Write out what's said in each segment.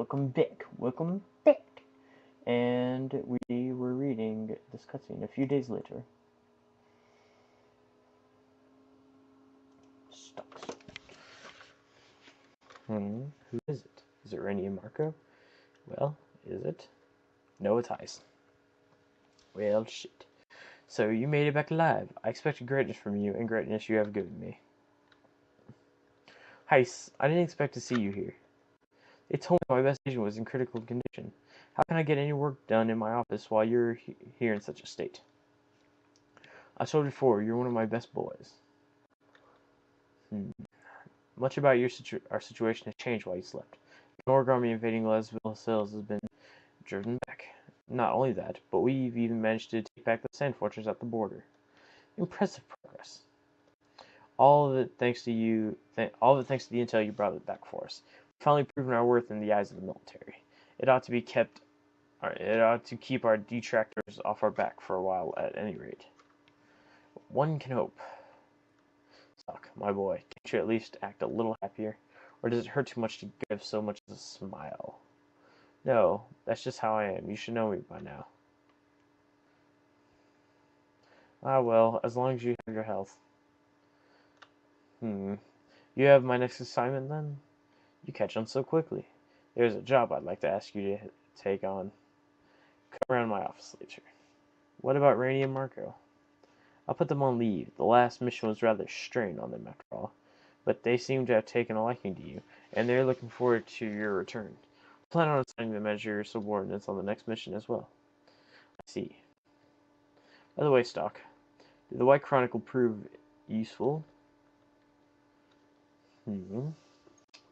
welcome back, welcome back. And we were reading this cutscene a few days later. Stocks. Who is it? Is it Rainy and Marco? Well, is it? No, it's Ice. Well, shit. So you made it back alive. I expected greatness from you, and greatness you have given me. Heis, I didn't expect to see you here. They told me my best agent was in critical condition. How can I get any work done in my office while you're here in such a state? I told you before, you're one of my best boys. Much about our situation has changed while you slept. The Norg army invading Lesville Hills has been driven back. Not only that, but we've even managed to take back the sand fortress at the border. Impressive progress. All of it thanks to you. All of it thanks to the intel you brought it back for us. We've finally proven our worth in the eyes of the military. It ought to keep our detractors off our back for a while, at any rate. One can hope. Stock, my boy, can't you at least act a little happier? Or does it hurt too much to give so much as a smile? No, that's just how I am. You should know me by now. Ah, well, as long as you have your health. You have my next assignment, then? You catch on so quickly. There's a job I'd like to ask you to take on. Come around my office later. What about Rainy and Marco? I'll put them on leave. The last mission was rather strained on them after all. But they seem to have taken a liking to you, and they're looking forward to your return. Plan on assigning them as your subordinates on the next mission as well. I see. By the way, Stock, did the White Chronicle prove useful?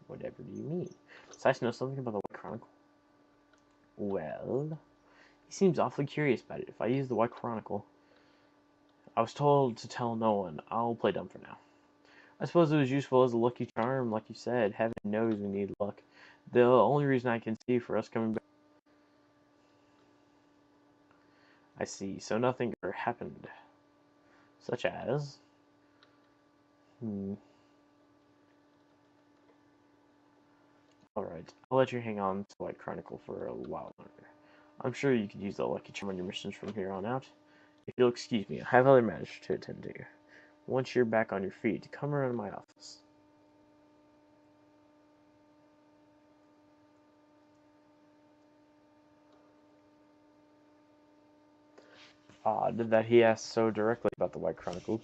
Whatever do you mean? Does Ice know something about the White Chronicle? Well, he seems awfully curious about it. If I use the White Chronicle, I was told to tell no one. I'll play dumb for now. I suppose it was useful as a lucky charm, like you said. Heaven knows we need luck. The only reason I can see for us coming back. I see. So nothing ever happened. Such as? Alright, I'll let you hang on to White Chronicle for a while longer. I'm sure you could use the lucky charm on your missions from here on out. If you'll excuse me, I have other matters to attend to. Once you're back on your feet, come around my office. Odd that he asked so directly about the White Chronicle.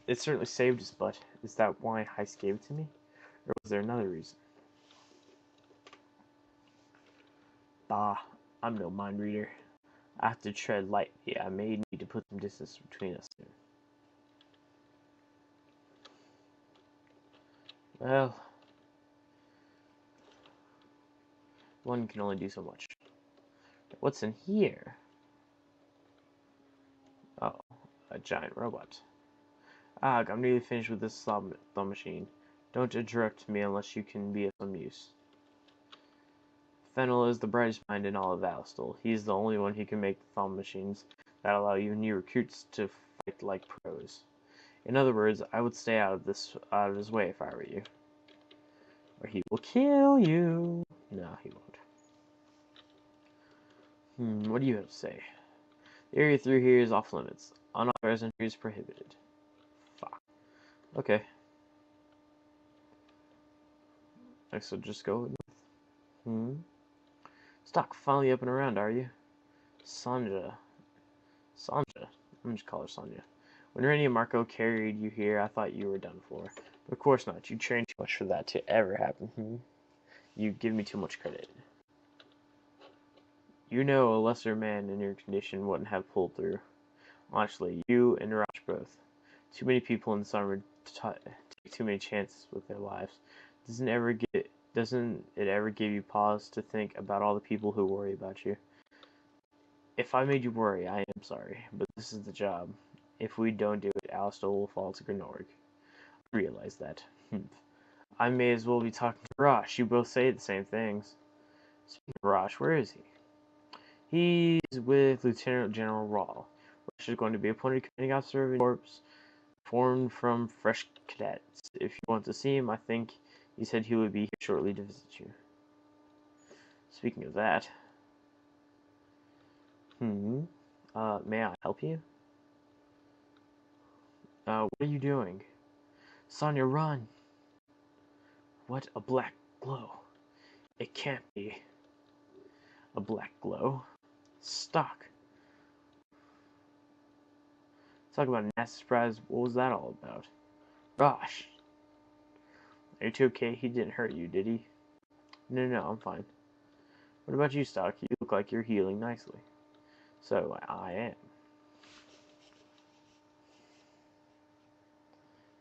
It certainly saved his butt. Is that why Heist gave it to me? Or was there another reason? Bah, I'm no mind reader. I have to tread lightly. I may need to put some distance between us soon. Well, one can only do so much. What's in here? Oh, a giant robot. I'm nearly finished with this thumb machine. Don't interrupt me unless you can be of some use. Fennel is the brightest mind in all of Alistal. He's the only one who can make the thumb machines that allow even new recruits to fight like pros. In other words, I would stay out of his way if I were you. Or he will kill you. No, he won't. What do you have to say? The area through here is off limits. Unauthorized entry is prohibited. Fuck. Okay. I should just go with Stock, finally up and around, are you? Sanja. I'm just call her Sanja. When Rainy and Marco carried you here, I thought you were done for. But of course not. You trained too much for that to ever happen. You give me too much credit. You know a lesser man in your condition wouldn't have pulled through. Honestly, you and Raj both. Too many people in the summer take too many chances with their lives. Doesn't it ever give you pause to think about all the people who worry about you? If I made you worry, I am sorry, but this is the job. If we don't do it, Alistar will fall to Gnorg. I realize that. I may as well be talking to Rosh. You both say the same things. Speaking of Rosh, where is he? He's with Lieutenant General Rawl. Rosh is going to be appointed commanding officer of a corps formed from fresh cadets. If you want to see him, I think he said he would be here shortly to visit you. Speaking of that, may I help you? What are you doing? Sonia, run! What? A black glow. It can't be a black glow. Stock. Talk about a nasty surprise. What was that all about? Gosh. Are you two okay? He didn't hurt you, did he? No, I'm fine. What about you, Stock? You look like you're healing nicely. So, I am.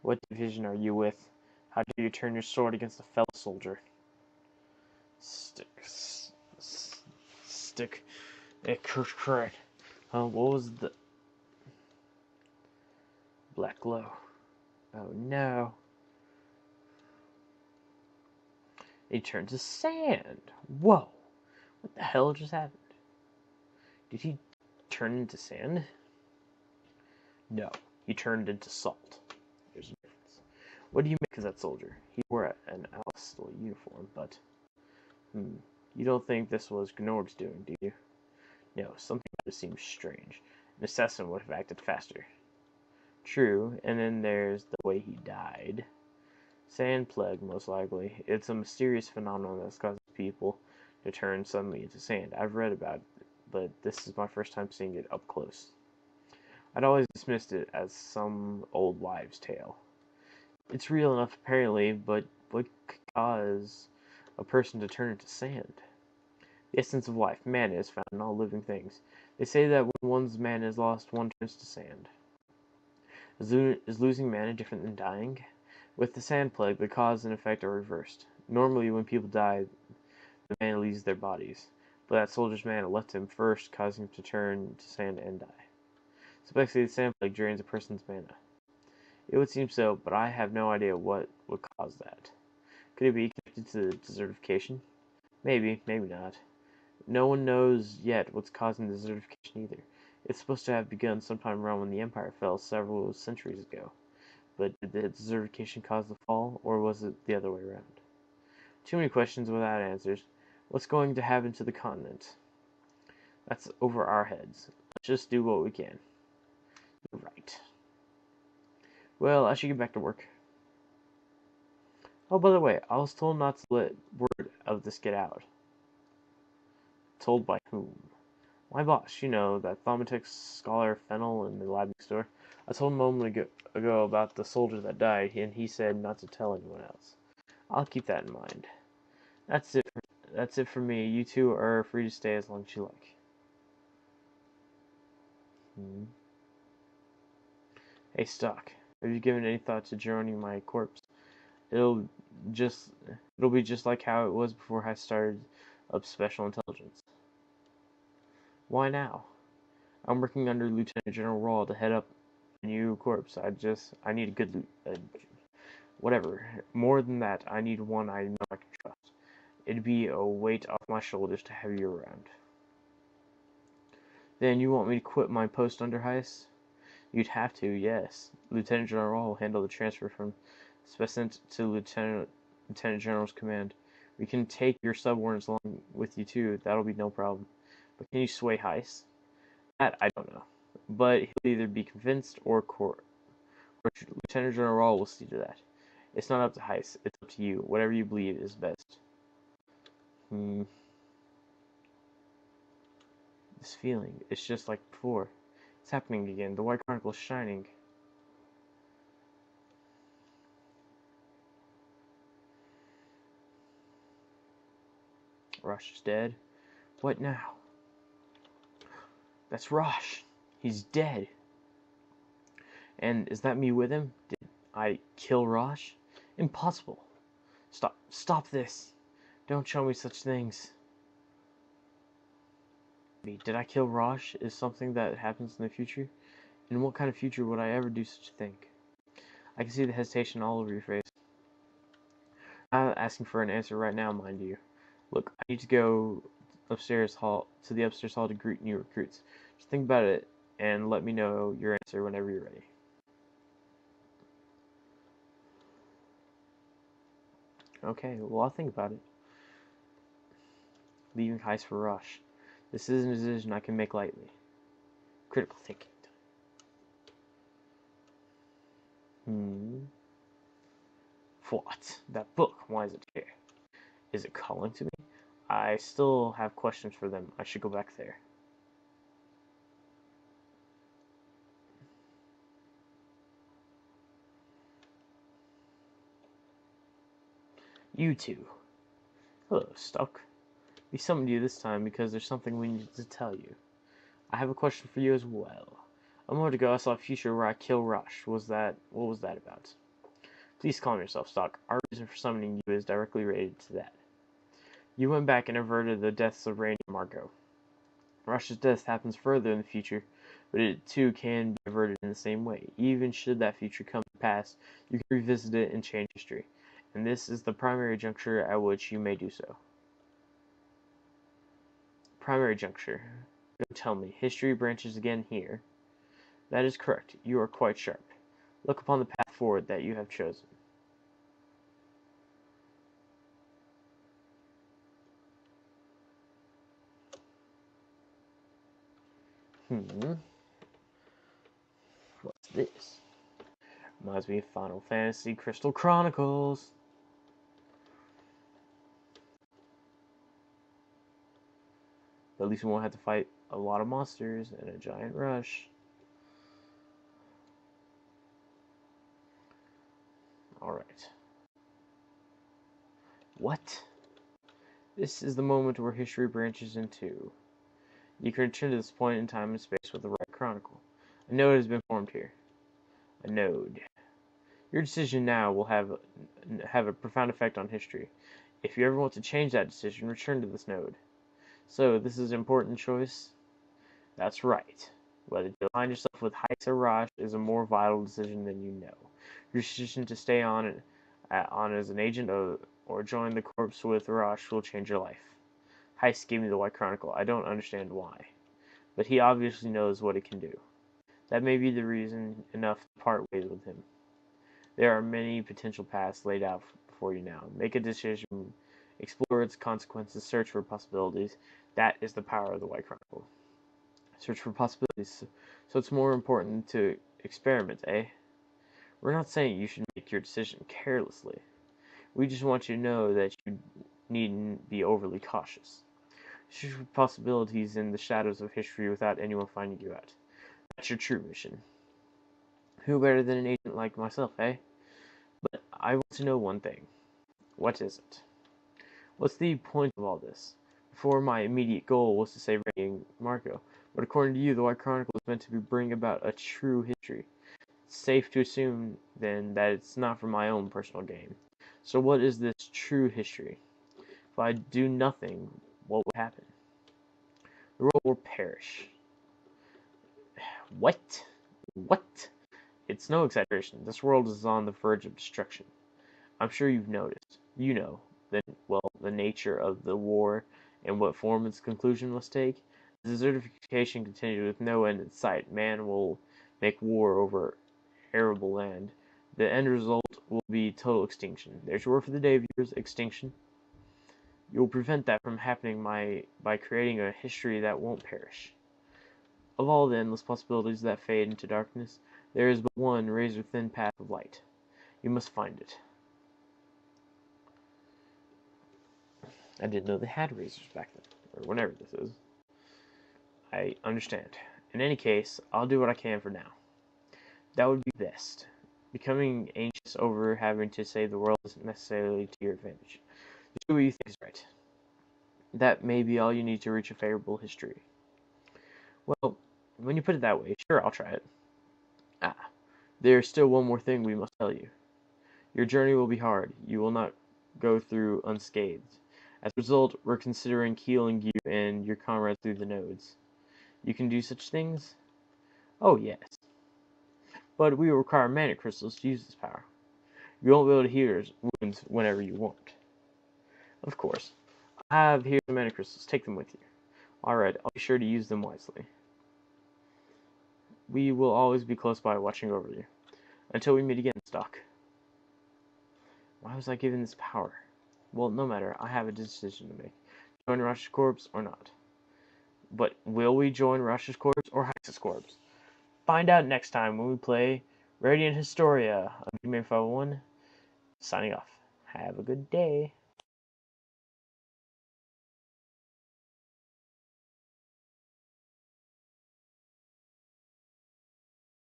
What division are you with? How dare you turn your sword against a fellow soldier? Stick. Correct. What was the black glow? Oh no. It turned to sand. Whoa. What the hell just happened? Did he turn into sand? No, he turned into salt. There's a difference. What do you make of that soldier? He wore an Alistair uniform, but you don't think this was Gnorg's doing, do you? No, something about it seems strange. An assassin would have acted faster. True, and then there's the way he died. Sand plague, most likely. It's a mysterious phenomenon that causes people to turn suddenly into sand. I've read about it, but this is my first time seeing it up close. I'd always dismissed it as some old wives' tale. It's real enough, apparently, but what could cause a person to turn into sand? The essence of life, mana, is found in all living things. They say that when one's mana is lost, one turns to sand. Is losing mana different than dying? With the sand plague, the cause and effect are reversed. Normally, when people die, the mana leaves their bodies, but that soldier's mana left him first, causing him to turn to sand and die. So basically, the sand plague drains a person's mana. It would seem so, but I have no idea what would cause that. Could it be connected to desertification? Maybe, maybe not. No one knows yet what's causing desertification either. It's supposed to have begun sometime around when the Empire fell several centuries ago. But did the desertification cause the fall, or was it the other way around? Too many questions without answers. What's going to happen to the continent? That's over our heads. Let's just do what we can. You're right. Well, I should get back to work. Oh, by the way, I was told not to let word of this get out. Told by whom? My boss, you know, that thaumatic scholar Fennel in the lab next door. I told him a moment ago about the soldier that died, and he said not to tell anyone else. I'll keep that in mind. That's it for me. You two are free to stay as long as you like. Hey, Stock, have you given any thought to joining my corps? It'll be just like how it was before I started up Special Intelligence. Why now? I'm working under Lieutenant General Rawl to head up a new corps. I need a good whatever. More than that, I need one I know I can trust. It'd be a weight off my shoulders to have you around. Then you want me to quit my post under Heiss? You'd have to, yes. Lieutenant General will handle the transfer from Specent to Lieutenant General's command. We can take your subordinates along with you too. That'll be no problem. But can you sway Heiss? That I don't know. But he'll either be convinced or court. Lieutenant General will see to that. It's not up to Heiss. It's up to you. Whatever you believe is best. This feeling, it's just like before. It's happening again. The White Chronicle is shining. Rosh is dead. What now? That's Rosh. He's dead. And is that me with him? Did I kill Rosh? Impossible. Stop this. Don't show me such things. Did I kill Rosh is something that happens in the future? In what kind of future would I ever do such a thing? I can see the hesitation all over your face. I'm not asking for an answer right now, mind you. Look, I need to go to the upstairs hall to greet new recruits. Just think about it and let me know your answer whenever you're ready. Okay, well, I'll think about it. leaving Heist for Rush. This isn't a decision I can make lightly. Critical thinking. What? That book, why is it here? Is it calling to me? I still have questions for them. I should go back there. You two. Hello, Stuck. We summoned you this time because there's something we need to tell you. I have a question for you as well. A moment ago I saw a future where I kill Rush. What was that about? Please calm yourself, Stock. Our reason for summoning you is directly related to that. You went back and averted the deaths of Randy and Margot. Rush's death happens further in the future, but it too can be averted in the same way. Even should that future come to pass, you can revisit it and change history. And this is the primary juncture at which you may do so. Primary juncture. Don't tell me. History branches again here. That is correct. You are quite sharp. Look upon the path forward that you have chosen. What's this? Reminds me of Final Fantasy Crystal Chronicles. But at least we won't have to fight a lot of monsters and a giant rush. Alright. What? This is the moment where history branches in two. You can return to this point in time and space with the right chronicle. A node has been formed here. A node. Your decision now will have a profound effect on history. If you ever want to change that decision, return to this node. So, this is an important choice? That's right. Whether you align yourself with Heist or Rosh is a more vital decision than you know. Your decision to stay on as an agent or join the corps with Rosh will change your life. Heist gave me the White Chronicle. I don't understand why. But he obviously knows what it can do. That may be the reason enough to part ways with him. There are many potential paths laid out for you now. Make a decision, explore its consequences, search for possibilities. That is the power of the White Chronicle. Search for possibilities. So it's more important to experiment, eh? We're not saying you should make your decision carelessly. We just want you to know that you needn't be overly cautious. Search for possibilities in the shadows of history without anyone finding you out. That's your true mission. Who better than an agent like myself, eh? But I want to know one thing. What is it? What's the point of all this? Before, my immediate goal was to save Randy and Marco, but according to you, the White Chronicle is meant to bring about a true history. It's safe to assume, then, that it's not for my own personal gain. So what is this true history? If I do nothing, what would happen? The world will perish. What? What? It's no exaggeration. This world is on the verge of destruction. I'm sure you've noticed. You know, the nature of the war and what form its conclusion must take. As desertification continues with no end in sight, man will make war over arable land. The end result will be total extinction. There's your word for the day, viewers. Extinction. You will prevent that from happening by creating a history that won't perish. Of all the endless possibilities that fade into darkness, there is but one razor-thin path of light. You must find it. I didn't know they had razors back then, or whenever this is. I understand. In any case, I'll do what I can for now. That would be best. Becoming anxious over having to save the world isn't necessarily to your advantage. Do what you think is right. That may be all you need to reach a favorable history. Well, when you put it that way, sure, I'll try it. There's still one more thing we must tell you. Your journey will be hard. You will not go through unscathed. As a result, we're considering keeling you and your comrades through the nodes. You can do such things? Oh, yes. But we will require mana crystals to use this power. You won't be able to heal wounds whenever you want. Of course. I have here the mana crystals. Take them with you. Alright, I'll be sure to use them wisely. We will always be close by watching over you. Until we meet again, Stock. Why was I given this power? Well, no matter. I have a decision to make. join Rush's Corps or not? But will we join Rush's Corps or Hex's Corps? Find out next time when we play Radiant Historia on Game 501. Signing off. Have a good day.